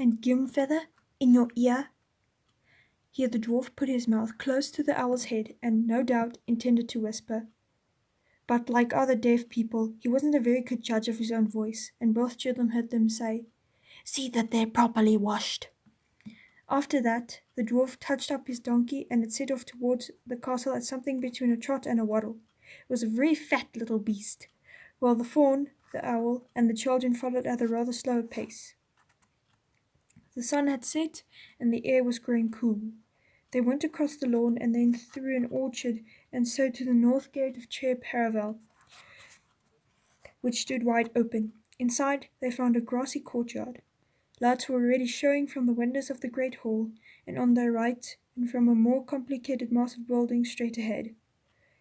And Gimfeather, in your ear?" Here the dwarf put his mouth close to the owl's head and, no doubt, intended to whisper. But like other deaf people, he wasn't a very good judge of his own voice, and both children heard them say, "See that they're properly washed." After that, the dwarf touched up his donkey and it set off towards the castle at something between a trot and a waddle. It was a very fat little beast, while the fawn, the owl, and the children followed at a rather slower pace. The sun had set and the air was growing cool. They went across the lawn and then through an orchard and so to the north gate of Chair Paravel, which stood wide open. Inside they found a grassy courtyard. Lights were already showing from the windows of the great hall, and on their right, and from a more complicated mass of buildings straight ahead.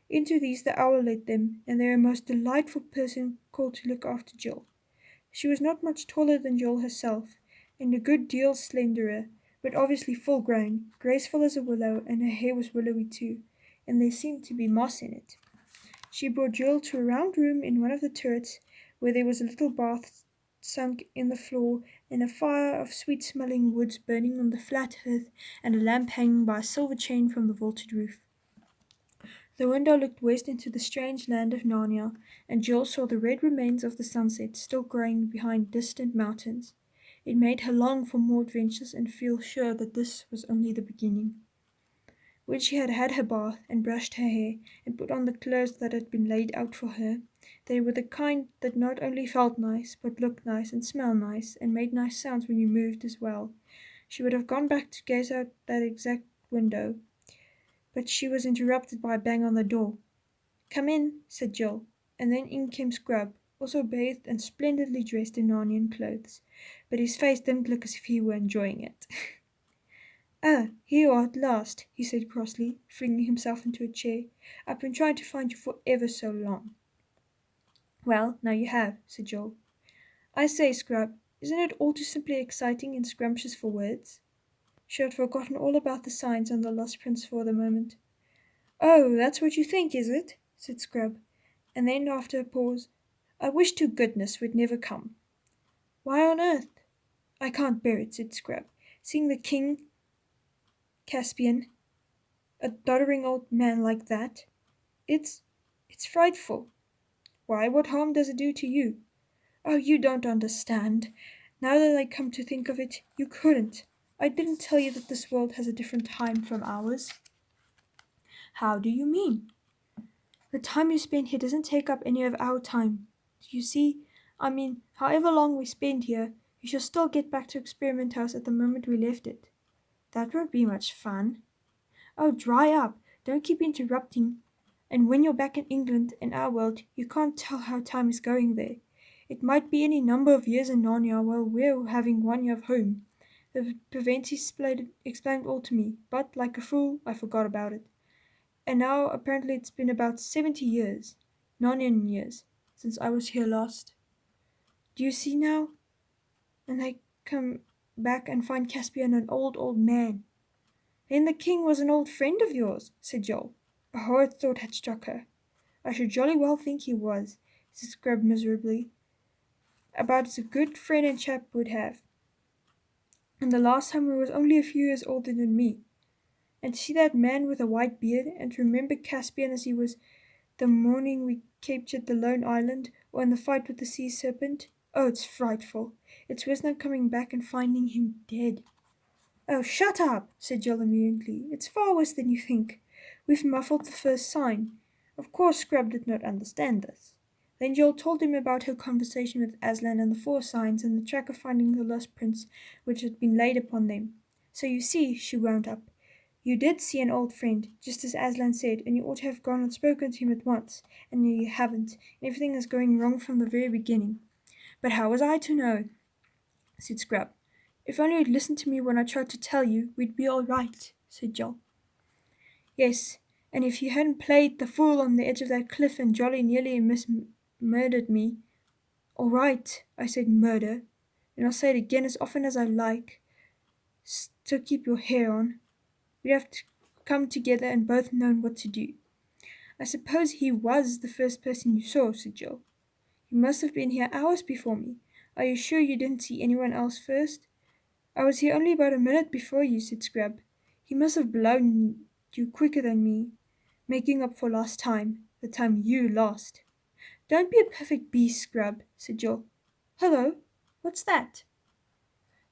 Into these the owl led them, and there a most delightful person called to look after Jill. She was not much taller than Jill herself, and a good deal slenderer, but obviously full grown, graceful as a willow, and her hair was willowy too, and there seemed to be moss in it. She brought Jill to a round room in one of the turrets, where there was a little bath sunk in the floor, and a fire of sweet-smelling woods burning on the flat hearth, and a lamp hanging by a silver chain from the vaulted roof. The window looked west into the strange land of Narnia, and Jill saw the red remains of the sunset still growing behind distant mountains. It made her long for more adventures and feel sure that this was only the beginning. When she had had her bath and brushed her hair and put on the clothes that had been laid out for her, they were the kind that not only felt nice, but looked nice and smelled nice and made nice sounds when you moved as well. She would have gone back to gaze out that exact window, but she was interrupted by a bang on the door. "Come in," said Jill, and then in came Scrub, also bathed and splendidly dressed in Narnian clothes, but his face didn't look as if he were enjoying it. "Ah, here you are at last," he said crossly, flinging himself into a chair. "I've been trying to find you for ever so long." "Well, now you have," said Joel. "I say, Scrub, isn't it all too simply exciting and scrumptious for words?" She had forgotten all about the signs and the lost prince for the moment. "Oh, that's what you think, is it?" said Scrub, and then after a pause, "I wish to goodness we'd never come." "Why on earth?" "I can't bear it," said Scrub. "Seeing the king Caspian, a doddering old man like that. It's frightful." "Why, what harm does it do to you?" "Oh, you don't understand. Now that I come to think of it, you couldn't. I didn't tell you that this world has a different time from ours." "How do you mean?" "The time you spend here doesn't take up any of our time. You see, I mean, however long we spend here, you shall still get back to Experiment House at the moment we left it." "That won't be much fun." "Oh, dry up. Don't keep interrupting. And when you're back in England, in our world, you can't tell how time is going there. It might be any number of years in Narnia while we're having 1 year of home." The Pevensey explained all to me, but, like a fool, I forgot about it. And now apparently it's been about 70 years, Narnian years, since I was here last. Do you see now? And I come back and find Caspian an old, old man. "Then the king was an old friend of yours," said Joel. A horrid thought had struck her. "I should jolly well think he was," said Scrub miserably. "About as a good friend and chap would have. And the last time he was only a few years older than me. And to see that man with a white beard, and to remember Caspian as he was the morning we captured the lone island, or in the fight with the sea serpent. Oh, it's frightful. It's worse than coming back and finding him dead." "Oh, shut up," said Jill immediately. "It's far worse than you think. We've muffled the first sign." Of course Scrub did not understand this. Then Jill told him about her conversation with Aslan and the 4 signs and the track of finding the lost prince which had been laid upon them. "So you see," she wound up, "you did see an old friend, just as Aslan said, and you ought to have gone and spoken to him at once, and you haven't, and everything is going wrong from the very beginning." "But how was I to know?" said Scrub. "If only you'd listened to me when I tried to tell you, we'd be all right," said Jill. "Yes, and if you hadn't played the fool on the edge of that cliff and jolly nearly murdered me." "All right," I said murder, and I'll say it again as often as I like. "Still keep your hair on. We'd have to come together and both known what to do." "I suppose he was the first person you saw," said Jill. "He must have been here hours before me. Are you sure you didn't see anyone else first?" I was here only about a minute before you, said Scrub. He must have blown you quicker than me, making up for lost time, the time you lost. Don't be a perfect beast, Scrub, said Jill. Hello, what's that?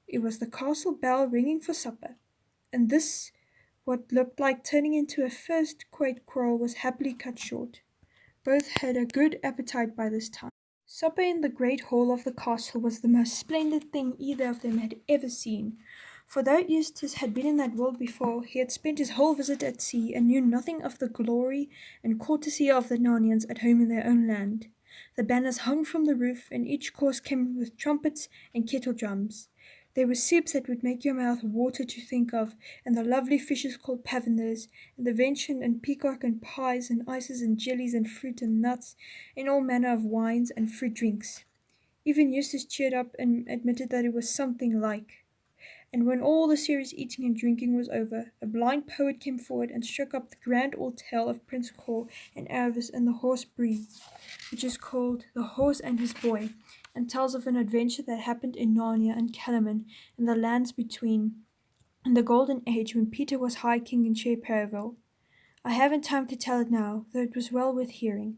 It was the castle bell ringing for supper, and this, what looked like turning into a first great quarrel, was happily cut short. Both had a good appetite by this time. Supper in the great hall of the castle was the most splendid thing either of them had ever seen, for though Eustace had been in that world before, he had spent his whole visit at sea and knew nothing of the glory and courtesy of the Narnians at home in their own land. The banners hung from the roof, and each course came with trumpets and kettle drums. There were soups that would make your mouth water to think of, and the lovely fishes called pavenders, and the venison and peacock and pies and ices and jellies and fruit and nuts, and all manner of wines and fruit drinks. Even Eustace cheered up and admitted that it was something like. And when all the serious eating and drinking was over, a blind poet came forward and struck up the grand old tale of Prince Cor and Arvis and the horse Bree, which is called The Horse and His Boy, and tells of an adventure that happened in Narnia and Calaman and the lands between, in the Golden Age when Peter was High King in Shire Perivale. I haven't time to tell it now, though it was well worth hearing.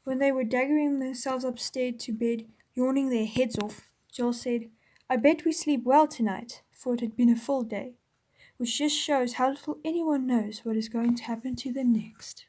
When they were daggering themselves upstairs to bed, yawning their heads off, Jill said, I bet we sleep well tonight, for it had been a full day, which just shows how little anyone knows what is going to happen to them next.